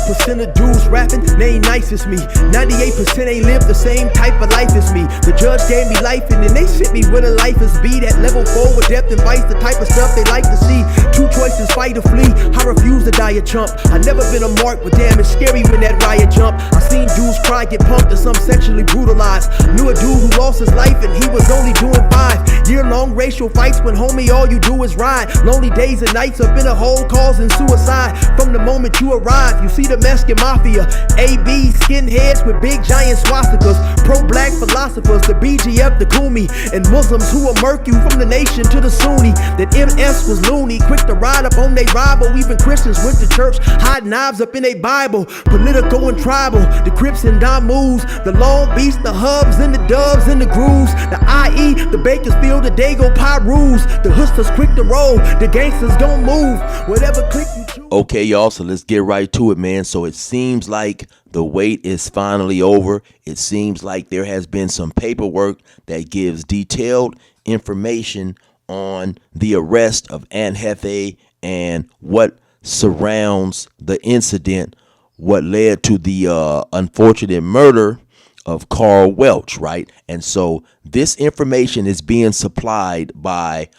1% of dudes rapping, they ain't nice as me. 98% ain't live the same type of life as me. The judge gave me life and then they sent me where the life is be. That level 4 with depth and vice, the type of stuff they like to see. Two choices, fight or flee. I refuse to die a chump. I never been a mark, but damn, it's scary when that riot jump. I seen dudes cry, get pumped, and some sexually brutalized. Knew a dude who lost his life and he was only doing 5 year-long racial fights when homie all you do is ride. Lonely days and nights up in a hole causing suicide. From the moment you arrive, you see the Mexican mafia, AB skinheads with big giant swastikas, pro-black philosophers, the BGF, the Kumi, and Muslims who will murk you from the nation to the Sunni. That MS was loony, quick to ride up on they rival. Even Christians went to church, hide knives up in they Bible. Political and tribal, the Crips and Damus, the Long Beach, the Hubs and the Dubs and the Grooves, the IE, the Bakersfield, the Dago Pyrus, the hustlers quick to roll, the gangsters don't move, whatever click you choose. Okay, y'all, so let's get right to it, man. So it seems like the wait is finally over. It seems like there has been some paperwork that gives detailed information on the arrest of Jefe and what surrounds the incident, what led to the unfortunate murder of Carl Welch, right? And so this information is being supplied by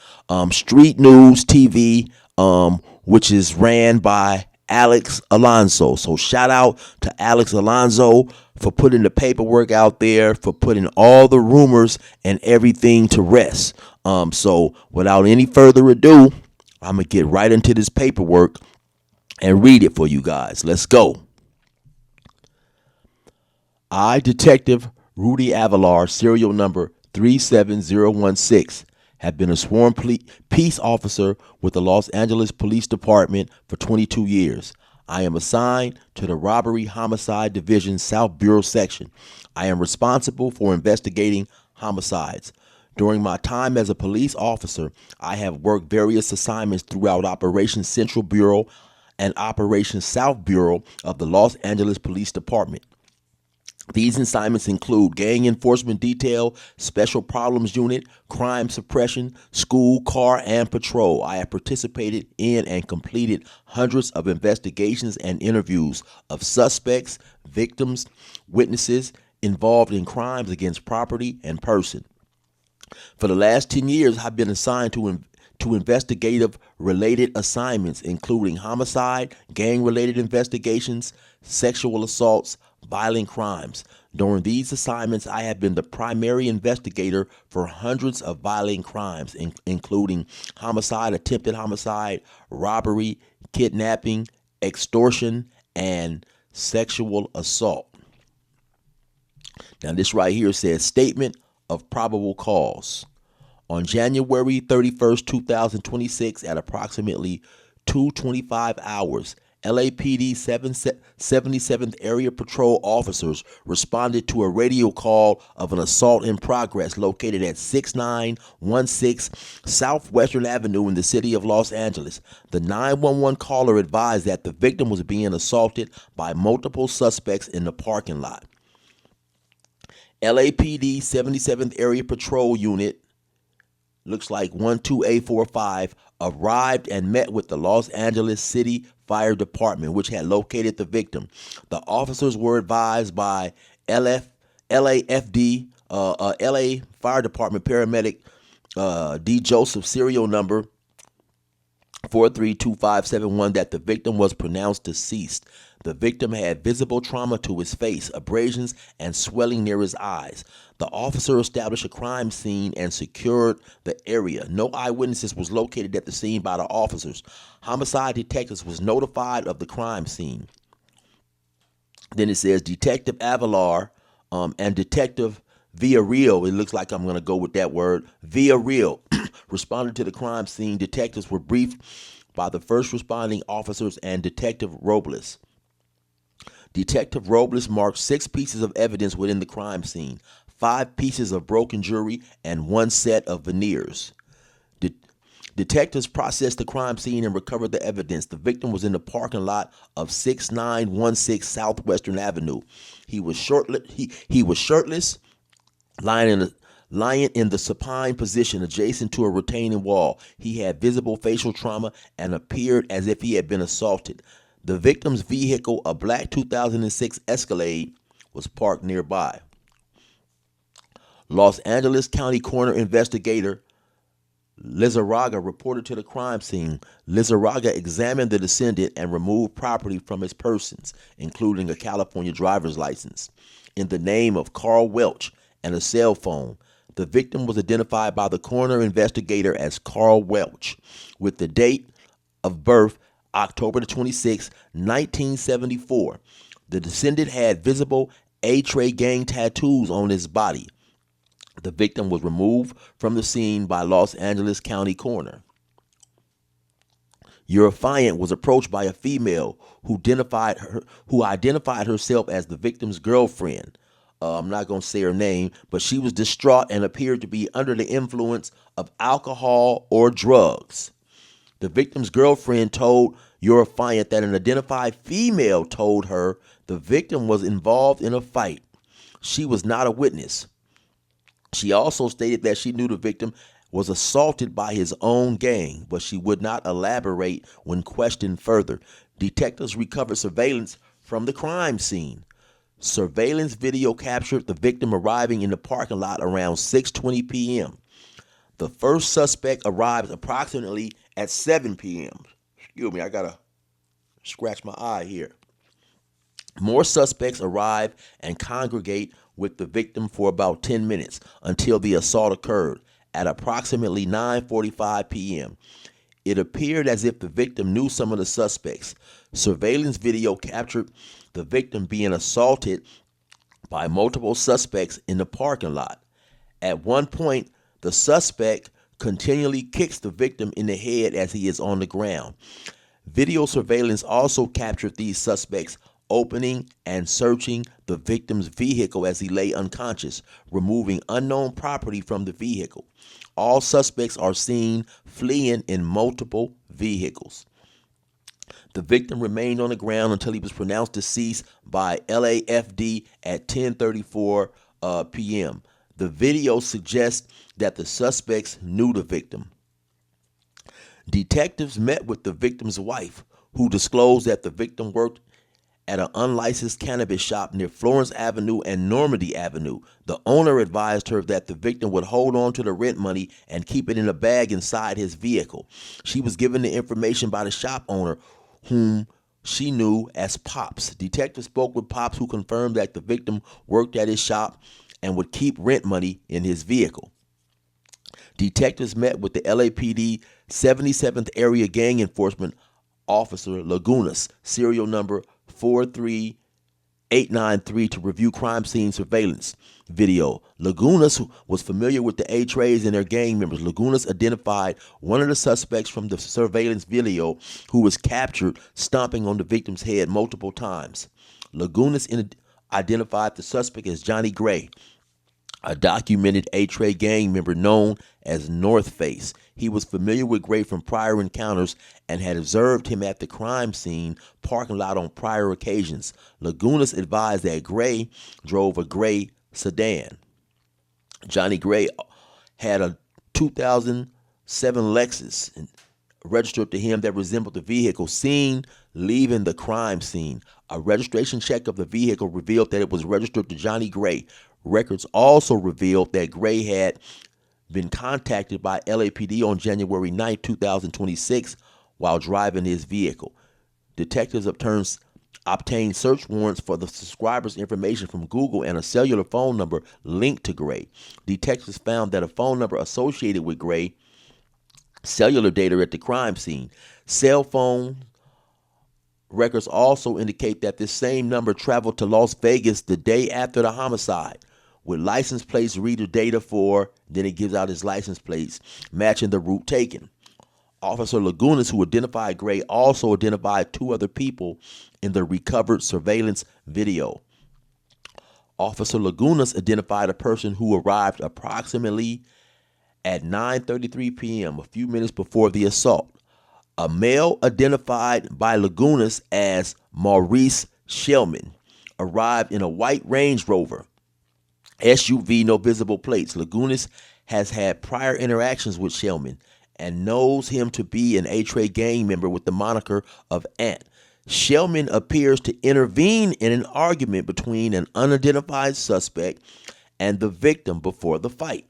Street News TV, which is ran by Alex Alonso. So shout out to Alex Alonso for putting the paperwork out there, for putting all the rumors and everything to rest. So without any further ado, I'm going to get right into this paperwork and read it for you guys. Let's go. I, Detective Rudy Avalar, serial number 37016, have been a sworn peace officer with the Los Angeles Police Department for 22 years. I am assigned to the Robbery Homicide Division South Bureau Section. I am responsible for investigating homicides. During my time as a police officer, I have worked various assignments throughout Operation Central Bureau and Operation South Bureau of the Los Angeles Police Department. These assignments include gang enforcement detail, special problems unit, crime suppression, school, car, and patrol. I have participated in and completed hundreds of investigations and interviews of suspects, victims, witnesses involved in crimes against property and person. For the last 10 years, I've been assigned to investigative related assignments, including homicide, gang-related investigations, sexual assaults, violent crimes. During these assignments, I have been the primary investigator for hundreds of violent crimes, including homicide, attempted homicide, robbery, kidnapping, extortion, and sexual assault. Now, this right here says statement of probable cause. On January 31st, 2026, at approximately 2:25 hours, LAPD 77th Area Patrol officers responded to a radio call of an assault in progress located at 6916 Southwestern Avenue in the city of Los Angeles. The 911 caller advised that the victim was being assaulted by multiple suspects in the parking lot. LAPD 77th Area Patrol Unit, looks like 12A45, arrived and met with the Los Angeles City Fire Department, which had located the victim. The officers were advised by LAFD, LA Fire Department paramedic D. Joseph, serial number 432571, that the victim was pronounced deceased. The victim had visible trauma to his face, abrasions, and swelling near his eyes. The officer established a crime scene and secured the area. No eyewitnesses was located at the scene by the officers. Homicide detectives was notified of the crime scene. Then it says Detective Avalar and Detective Villarreal, it looks like I'm going to go with that word, Villarreal, responded to the crime scene. Detectives were briefed by the first responding officers and Detective Robles. Detective Robles marked 6 pieces of evidence within the crime scene, 5 pieces of broken jewelry, and 1 set of veneers. Detectives processed the crime scene and recovered the evidence. The victim was in the parking lot of 6916 Southwestern Avenue. He was shirtless, lying in the supine position adjacent to a retaining wall. He had visible facial trauma and appeared as if he had been assaulted. The victim's vehicle, a black 2006 Escalade, was parked nearby. Los Angeles County Coroner investigator Lizarraga reported to the crime scene. Lizarraga examined the descendant and removed property from his persons, including a California driver's license, in the name of Carl Welch and a cell phone. The victim was identified by the coroner investigator as Carl Welch, with the date of birth October 26, 1974. The descendant had visible A-Tray gang tattoos on his body. The victim was removed from the scene by Los Angeles County Coroner. Your affiant was approached by a female who identified herself as the victim's girlfriend. I'm not going to say her name, but she was distraught and appeared to be under the influence of alcohol or drugs. The victim's girlfriend told your affiant that an identified female told her the victim was involved in a fight. She was not a witness. She also stated that she knew the victim was assaulted by his own gang, but she would not elaborate when questioned further. Detectives recovered surveillance from the crime scene. Surveillance video captured the victim arriving in the parking lot around 6:20 p.m. The first suspect arrived approximately at 7 p.m. Excuse me, I gotta scratch my eye here. More suspects arrive and congregate with the victim for about 10 minutes until the assault occurred at approximately 9:45 p.m. It appeared as if the victim knew some of the suspects. Surveillance video captured the victim being assaulted by multiple suspects in the parking lot. At one point, the suspect continually kicks the victim in the head as he is on the ground. Video surveillance also captured these suspects opening and searching the victim's vehicle as he lay unconscious, removing unknown property from the vehicle. All suspects are seen fleeing in multiple vehicles. The victim remained on the ground until he was pronounced deceased by LAFD at 10:34 p.m. The video suggests that the suspects knew the victim. Detectives met with the victim's wife, who disclosed that the victim worked at an unlicensed cannabis shop near Florence Avenue and Normandy Avenue. The owner advised her that the victim would hold on to the rent money and keep it in a bag inside his vehicle. She was given the information by the shop owner, whom she knew as Pops. Detectives spoke with Pops, who confirmed that the victim worked at his shop and would keep rent money in his vehicle. Detectives met with the LAPD 77th Area Gang Enforcement Officer Lagunas, serial number 43893, to review crime scene surveillance video. Lagunas was familiar with the A-Trays and their gang members. Lagunas identified one of the suspects from the surveillance video, who was captured stomping on the victim's head multiple times. Lagunas identified the suspect as Johnny Gray, a documented A-Tray gang member known as North Face. He was familiar with Gray from prior encounters and had observed him at the crime scene parking lot on prior occasions. Lagunas advised that Gray drove a gray sedan. Johnny Gray had a 2007 Lexus registered to him that resembled the vehicle seen leaving the crime scene. A registration check of the vehicle revealed that it was registered to Johnny Gray. Records also revealed that Gray had been contacted by LAPD on January 9, 2026, while driving his vehicle. Detectives obtained search warrants for the subscriber's information from Google and a cellular phone number linked to Gray. Detectives found that a phone number associated with Gray cellular data at the crime scene. Cell phone records also indicate that this same number traveled to Las Vegas the day after the homicide, with license plates reader data then it gives out his license plates, matching the route taken. Officer Lagunas, who identified Gray, also identified two other people in the recovered surveillance video. Officer Lagunas identified a person who arrived approximately at 9:33 p.m., a few minutes before the assault. A male identified by Lagunas as Maurice Shellman arrived in a white Range Rover SUV, no visible plates. Lagunas has had prior interactions with Shellman and knows him to be an A-Tray gang member with the moniker of Ant. Shellman appears to intervene in an argument between an unidentified suspect and the victim before the fight.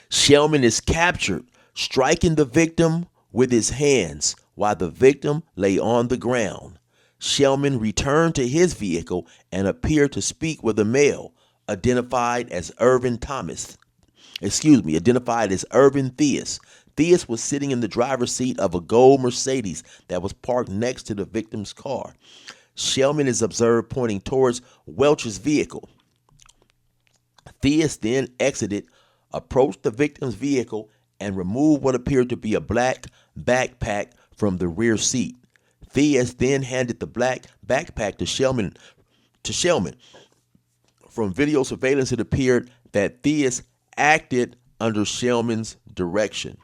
Shellman is captured, striking the victim with his hands while the victim lay on the ground. Shellman returned to his vehicle and appeared to speak with a male identified as Irvin Theus. Theus was sitting in the driver's seat of a gold Mercedes that was parked next to the victim's car. Shellman is observed pointing towards Welch's vehicle. Theus then exited, approached the victim's vehicle, and removed what appeared to be a black backpack from the rear seat. Theus then handed the black backpack to Shellman. From video surveillance, it appeared that Theus acted under Shellman's direction.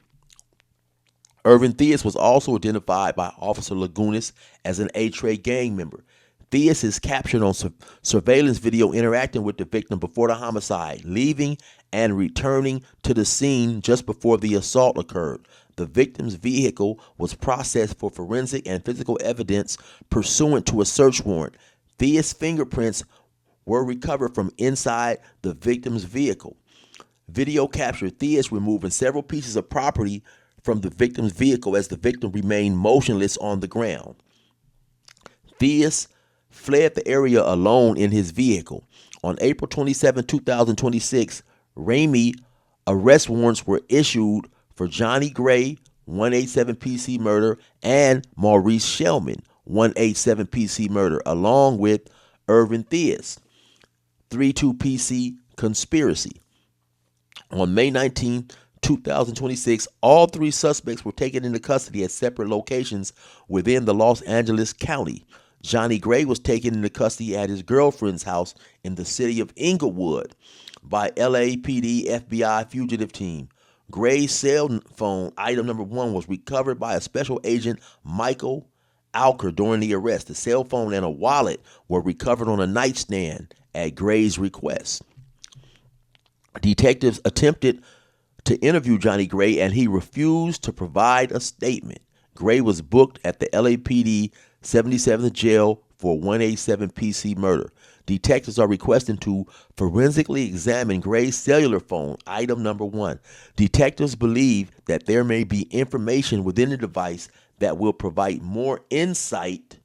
Irvin Theus was also identified by Officer Lagunas as an A-Tray gang member. Theus is captured on surveillance video interacting with the victim before the homicide, leaving and returning to the scene just before the assault occurred. The victim's vehicle was processed for forensic and physical evidence pursuant to a search warrant. Theus' fingerprints were recovered from inside the victim's vehicle. Video captured Theus removing several pieces of property from the victim's vehicle as the victim remained motionless on the ground. Theus fled the area alone in his vehicle. On April 27, 2026, Ramey arrest warrants were issued for Johnny Gray, 187 PC murder, and Maurice Shellman, 187 PC murder, along with Irvin Theus, 32 PC conspiracy. On May 19, 2026, all three suspects were taken into custody at separate locations within the Los Angeles County. Johnny Gray was taken into custody at his girlfriend's house in the city of Inglewood by LAPD FBI fugitive team. Gray's cell phone, item number 1, was recovered by a special agent, Michael Alker, during the arrest. The cell phone and a wallet were recovered on a nightstand at Gray's request. Detectives attempted to interview Johnny Gray, and he refused to provide a statement. Gray was booked at the LAPD 77th jail for 187 PC murder. Detectives are requesting to forensically examine Gray's cellular phone, item number 1. Detectives believe that there may be information within the device that will provide more insight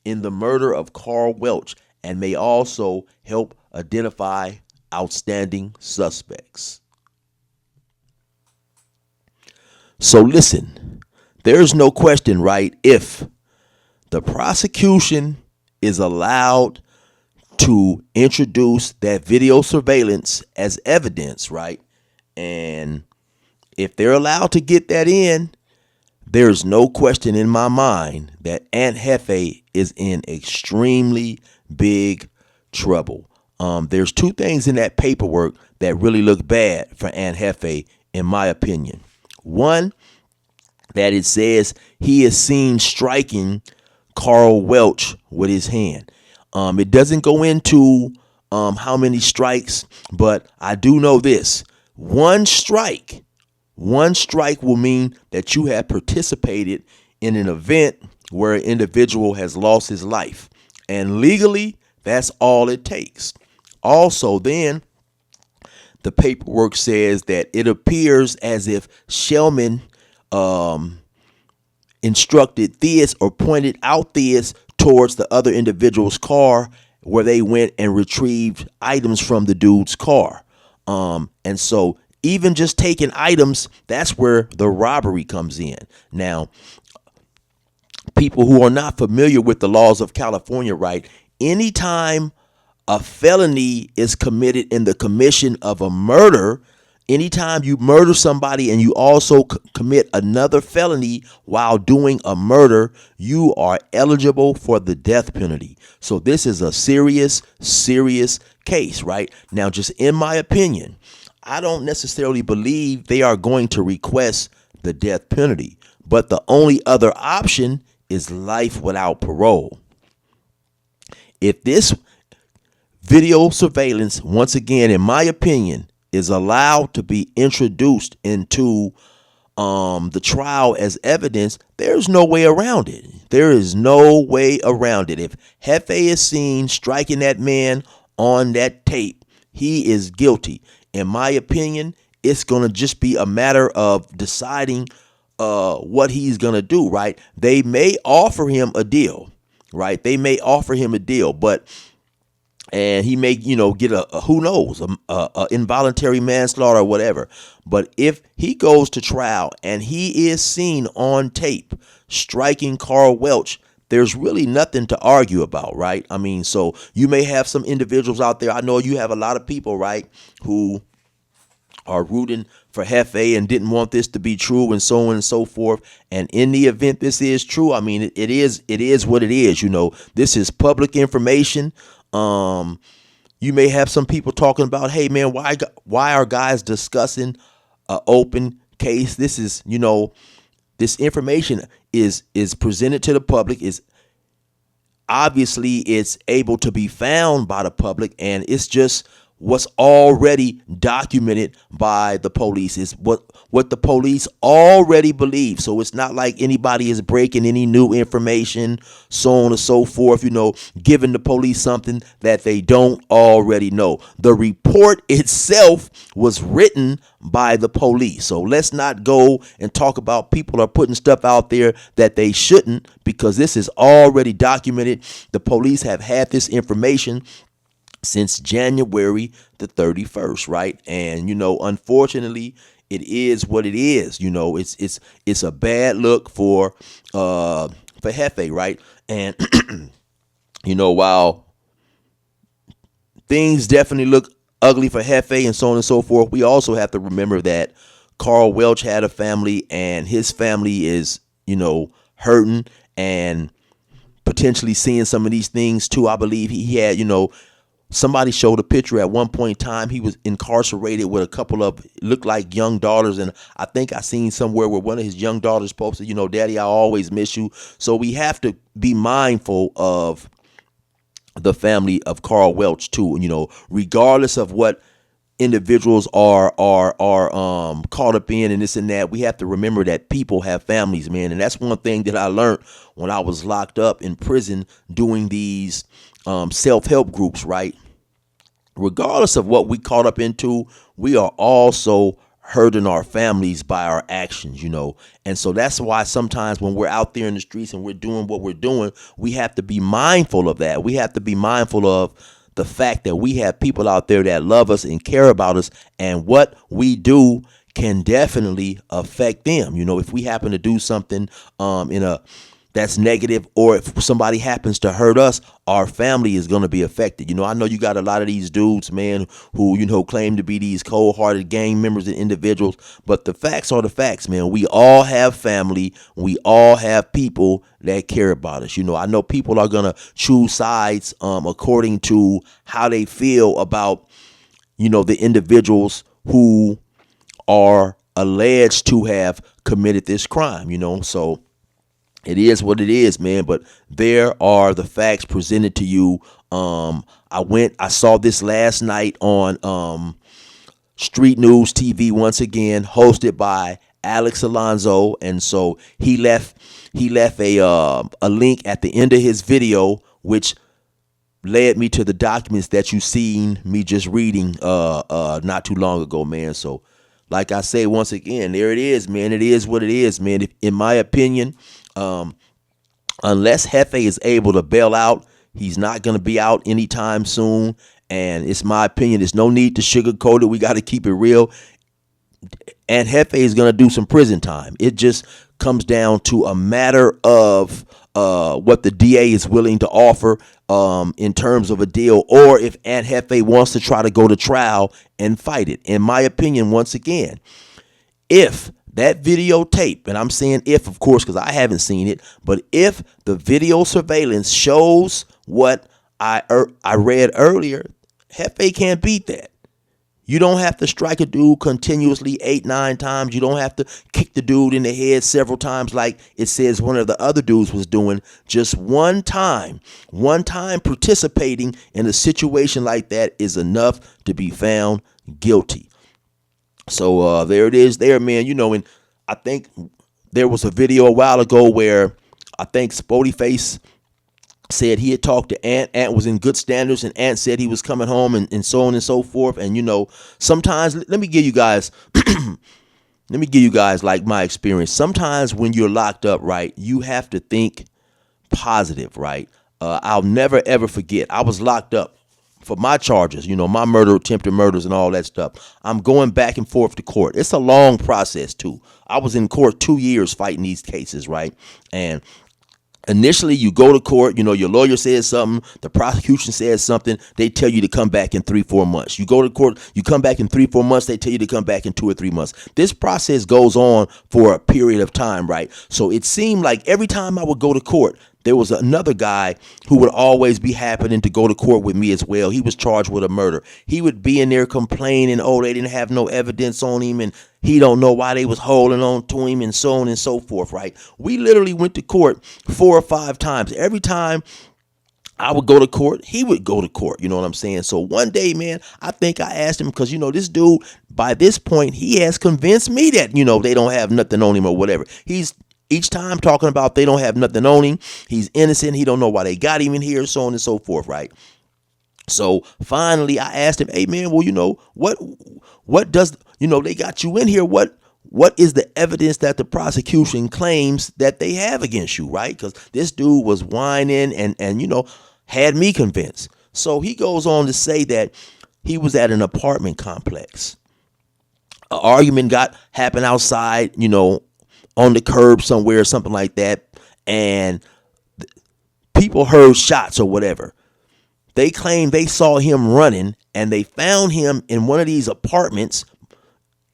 in the murder of Carl Welch and may also help identify outstanding suspects. So listen, there's no question, right? If the prosecution is allowed to introduce that video surveillance as evidence, right? And if they're allowed to get that in, there's no question in my mind that Aunt Jefe is in extremely big trouble. There's two things in that paperwork that really look bad for Aunt Jefe, in my opinion. One, that it says he is seen striking Carl Welch with his hand. It doesn't go into how many strikes, but I do know this. One strike will mean that you have participated in an event where an individual has lost his life. And legally, that's all it takes. Also, then, the paperwork says that it appears as if Shellman instructed Theus or pointed out Theus towards the other individual's car where they went and retrieved items from the dude's car. And so even just taking items, that's where the robbery comes in. Now, people who are not familiar with the laws of California, right, anytime a felony is committed in the commission of a murder, anytime you murder somebody and you also commit another felony while doing a murder, you are eligible for the death penalty. So this is a serious case, right? Now, just in my opinion, I don't necessarily believe they are going to request the death penalty, but the only other option is life without parole. If this video surveillance, once again, in my opinion, is allowed to be introduced into the trial as evidence, there's no way around it. There is no way around it. If Jefe is seen striking that man on that tape, he is guilty. In my opinion, it's going to just be a matter of deciding what he's going to do, right? They may offer him a deal, right? They may offer him a deal, but and he may, get a who knows, a involuntary manslaughter or whatever. But if he goes to trial and he is seen on tape striking Carl Welch, there's really nothing to argue about, right? I mean, so you may have some individuals out there. I know you have a lot of people, right, who are rooting for Jefe and didn't want this to be true and so on and so forth. And in the event this is true, I mean, it is what it is. This is public information. You may have some people talking about, hey man, why are guys discussing an open case? This is, this information is presented to the public, is obviously it's able to be found by the public, and it's just what's already documented by the police. Is what the police already believe. So it's not like anybody is breaking any new information, so on and so forth, giving the police something that they don't already know. The report itself was written by the police. So let's not go and talk about people are putting stuff out there that they shouldn't, because this is already documented. The police have had this information since January the 31st, right? And unfortunately, it is what it is. It's a bad look for Jefe, right? And while things definitely look ugly for Jefe and so on and so forth, we also have to remember that Carl Welch had a family, and his family is hurting and potentially seeing some of these things too. I believe he had somebody showed a picture at one point in time. He was incarcerated with a couple of looked like young daughters. And I think I seen somewhere where one of his young daughters posted, Daddy, I always miss you. So we have to be mindful of the family of Carl Welch too. Regardless of what individuals are caught up in and this and that, we have to remember that people have families, man. And that's one thing that I learned when I was locked up in prison doing these self-help groups, right? Regardless of what we caught up into, we are also hurting our families by our actions, and so that's why sometimes when we're out there in the streets and we're doing what we're doing, we have to be mindful of that. We have to be mindful of the fact that we have people out there that love us and care about us, and what we do can definitely affect them. If we happen to do something that's negative, or if somebody happens to hurt us, our family is going to be affected. I know you got a lot of these dudes, man, who, claim to be these cold-hearted gang members and individuals, but the facts are the facts, man. We all have family. We all have people that care about us. I know people are going to choose sides according to how they feel about, the individuals who are alleged to have committed this crime, so it is what it is, man. But there are the facts presented to you. I saw this last night on Street News TV once again, hosted by Alex Alonso, and so he left a link at the end of his video, which led me to the documents that you seen me just reading not too long ago, man. So, like I say once again, there it is, man. It is what it is, man. In my opinion, unless Jefe is able to bail out, he's not going to be out anytime soon. And it's my opinion, there's no need to sugarcoat it. We got to keep it real. And Jefe is going to do some prison time. It just comes down to a matter of what the DA is willing to offer in terms of a deal, or if Aunt Jefe wants to try to go to trial and fight it. In my opinion, once again, if that videotape, and I'm saying if, of course, because I haven't seen it, but if the video surveillance shows what I read earlier, Jefe can't beat that. You don't have to strike a dude continuously 8-9 times. You don't have to kick the dude in the head several times like it says one of the other dudes was doing. Just one time participating in a situation like that is enough to be found guilty. So there it is there, man. And I think there was a video a while ago where I think Spody Face said he had talked to Ant. Ant was in good standards, and Ant said he was coming home, and so on and so forth. And sometimes let me give you guys like my experience. Sometimes when you're locked up, right, you have to think positive, right? I'll never ever forget. I was locked up for my charges, my murder, attempted murders, and all that stuff. I'm going back and forth to court. It's a long process too. I was in court 2 years fighting these cases, right? And initially, you go to court, your lawyer says something, the prosecution says something, they tell you to come back in 3-4 months. You go to court, you come back in 3-4 months, they tell you to come back in 2 or 3 months. This process goes on for a period of time, right? So it seemed like every time I would go to court, there was another guy who would always be happening to go to court with me as well. He was charged with a murder. He would be in there complaining, oh, they didn't have no evidence on him, and he don't know why they was holding on to him, and so on and so forth, right? We literally went to court 4 or 5 times. Every time I would go to court, he would go to court. You know what I'm saying? So one day, man, I think I asked him, because, this dude, by this point, he has convinced me that, they don't have nothing on him or whatever. He's each time talking about they don't have nothing on him. He's innocent. He don't know why they got him in here, so on and so forth, right? So finally, I asked him, hey, man, well, what does, they got you in here. What is the evidence that the prosecution claims that they have against you, right? Because this dude was whining and had me convinced. So he goes on to say that he was at an apartment complex. An argument happened outside, on the curb somewhere or something like that, and people heard shots or whatever. They claim they saw him running, and they found him in one of these apartments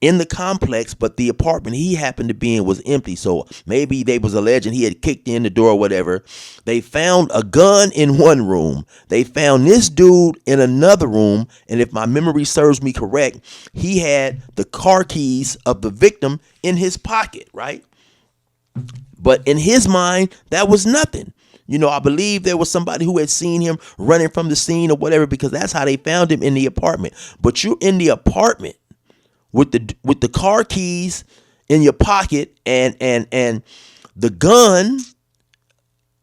in the complex, but the apartment he happened to be in was empty. So maybe they was alleging he had kicked in the door or whatever. They found a gun in one room. They found this dude in another room. And if my memory serves me correct, he had the car keys of the victim in his pocket, right? But in his mind, that was nothing. I believe there was somebody who had seen him running from the scene or whatever, because that's how they found him in the apartment. But you're in the apartment with the car keys in your pocket and the gun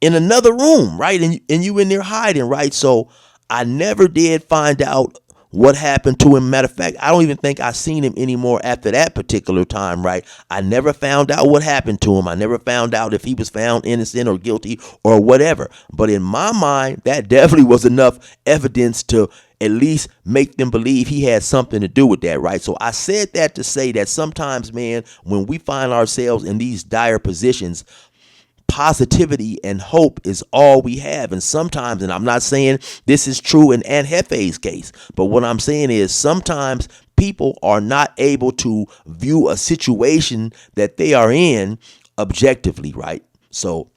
in another room, right? And you in there hiding, right? So I never did find out what happened to him. Matter of fact, I don't even think I seen him anymore after that particular time, right? I never found out what happened to him. I never found out if he was found innocent or guilty or whatever. But in my mind, that definitely was enough evidence to at least make them believe he had something to do with that, right? So I said that to say that sometimes, man, when we find ourselves in these dire positions, positivity and hope is all we have. And sometimes, and I'm not saying this is true in Aunt Jefe's case, but what I'm saying is sometimes people are not able to view a situation that they are in objectively, right? So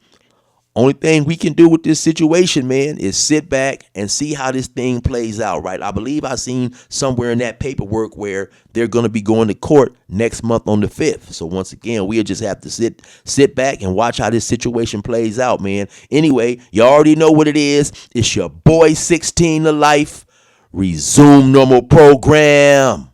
only thing we can do with this situation, man, is sit back and see how this thing plays out, right? I believe I seen somewhere in that paperwork where they're going to be going to court next month on the 5th. So once again, we'll just have to sit back and watch how this situation plays out, man. Anyway, you already know what it is. It's your boy 16 to life. Resume normal program.